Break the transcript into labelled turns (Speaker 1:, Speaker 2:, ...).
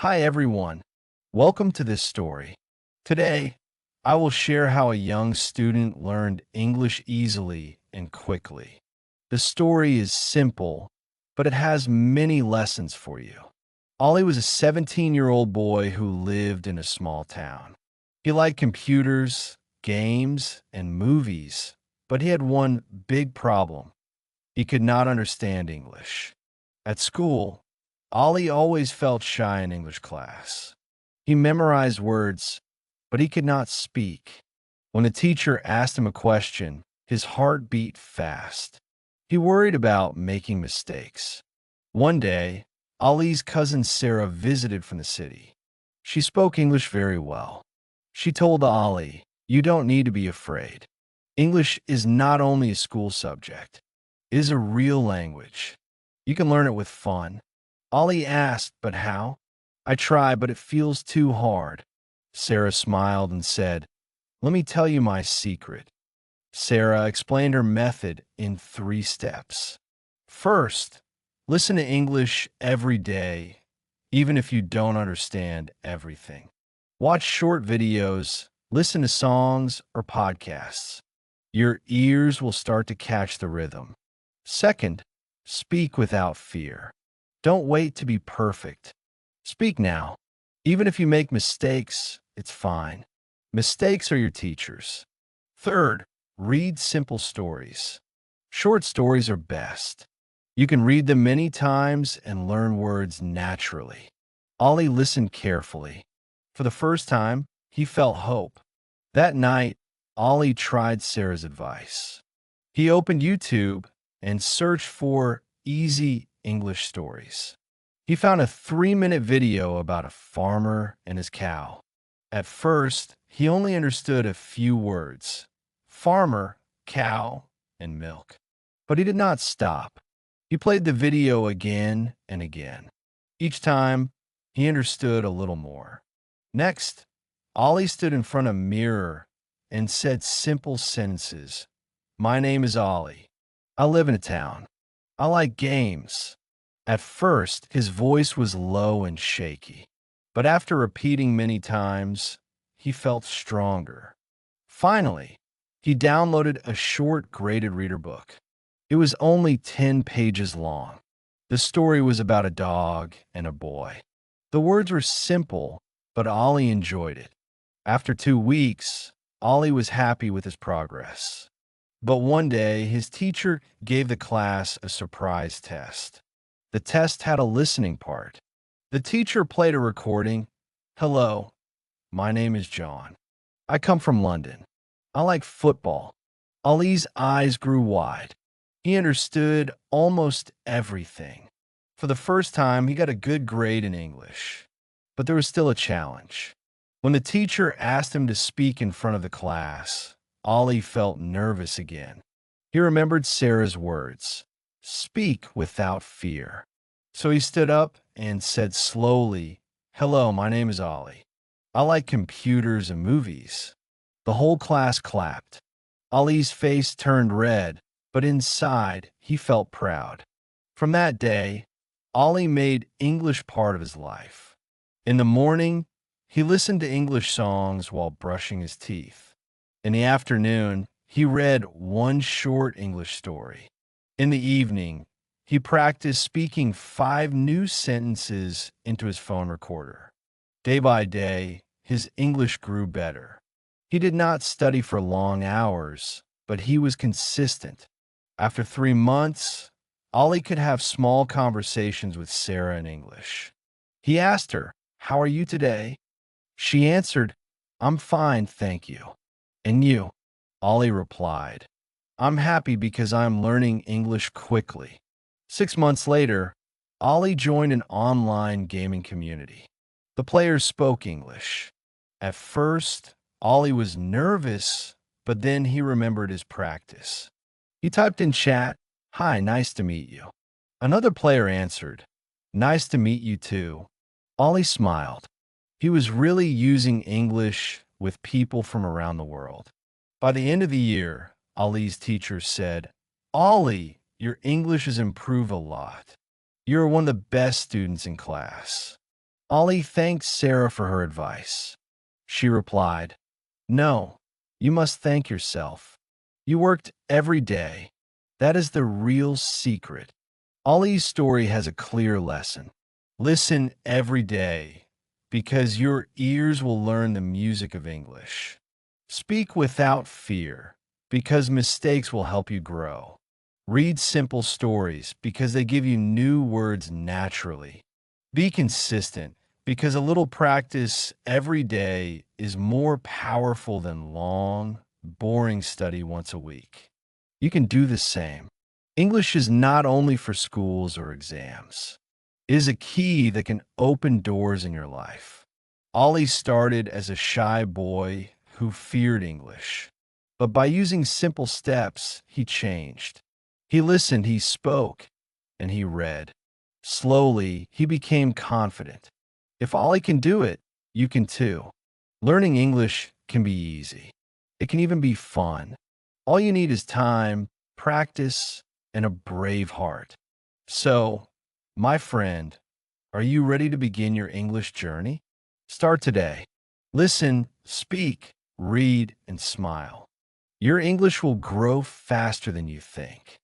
Speaker 1: Hi everyone, welcome to this story. Today, I will share how a young student learned English easily and quickly. The story is simple, but it has many lessons for you. Ollie was a 17-year-old boy who lived in a small town. He liked computers, games, and movies, but he had one big problem. He could not understand English. At school, Ollie always felt shy in English class. He memorized words, but he could not speak. When the teacher asked him a question, his heart beat fast. He worried about making mistakes. One day, Ollie's cousin Sarah visited from the city. She spoke English very well. She told Ollie, "You don't need to be afraid. English is not only a school subject, it is a real language. You can learn it with fun." Ollie asked, "But how?" "I try, but it feels too hard." Sarah smiled and said, "Let me tell you my secret." Sarah explained her method in 3 steps. First, listen to English every day, even if you don't understand everything. Watch short videos, listen to songs or podcasts. Your ears will start to catch the rhythm. Second, speak without fear. Don't wait to be perfect. Speak now. Even if you make mistakes, it's fine. Mistakes are your teachers. Third, read simple stories. Short stories are best. You can read them many times and learn words naturally. Ollie listened carefully. For the first time, he felt hope. That night, Ollie tried Sarah's advice. He opened YouTube and searched for easy English stories. He found a 3-minute video about a farmer and his cow. At first, he only understood a few words: farmer, cow, and milk. But he did not stop. He played the video again and again. Each time, he understood a little more. Next, Ollie stood in front of a mirror and said simple sentences. "My name is Ollie. I live in a town. I like games." At first, his voice was low and shaky, but after repeating many times, he felt stronger. Finally, he downloaded a short graded reader book. It was only 10 pages long. The story was about a dog and a boy. The words were simple, but Ollie enjoyed it. After 2 weeks, Ollie was happy with his progress. But one day, his teacher gave the class a surprise test. The test had a listening part. The teacher played a recording. "Hello, my name is John. I come from London. I like football." Ali's eyes grew wide. He understood almost everything. For the first time, he got a good grade in English. But there was still a challenge. When the teacher asked him to speak in front of the class, Ollie felt nervous again. He remembered Sarah's words: "Speak without fear." So he stood up and said slowly, "Hello, my name is Ollie. I like computers and movies." The whole class clapped. Ollie's face turned red, but inside he felt proud. From that day, Ollie made English part of his life. In the morning, he listened to English songs while brushing his teeth. In the afternoon, he read one short English story. In the evening, he practiced speaking 5 new sentences into his phone recorder. Day by day, his English grew better. He did not study for long hours, but he was consistent. After 3 months, Ollie could have small conversations with Sarah in English. He asked her, "How are you today?" She answered, "I'm fine, thank you." "And you?" Ollie replied, "I'm happy because I'm learning English quickly." 6 months later, Ollie joined an online gaming community. The players spoke English. At first, Ollie was nervous, but then he remembered his practice. He typed in chat, "Hi, nice to meet you." Another player answered, "Nice to meet you too." Ollie smiled. He was really using English with people from around the world. By the end of the year, Ollie's teacher said, "Ollie, your English has improved a lot. You're one of the best students in class." Ollie thanked Sarah for her advice. She replied, "No, you must thank yourself. You worked every day. That is the real secret." Ollie's story has a clear lesson. Listen every day because your ears will learn the music of English. Speak without fear because mistakes will help you grow. Read simple stories because they give you new words naturally. Be consistent because a little practice every day is more powerful than long, boring study once a week. You can do the same. English is not only for schools or exams. It is a key that can open doors in your life. Ollie started as a shy boy who feared English. But by using simple steps, he changed. He listened, he spoke, and he read. Slowly, he became confident. If Ollie can do it, you can too. Learning English can be easy. It can even be fun. All you need is time, practice, and a brave heart. So, my friend, are you ready to begin your English journey? Start today. Listen, speak, read, and smile. Your English will grow faster than you think.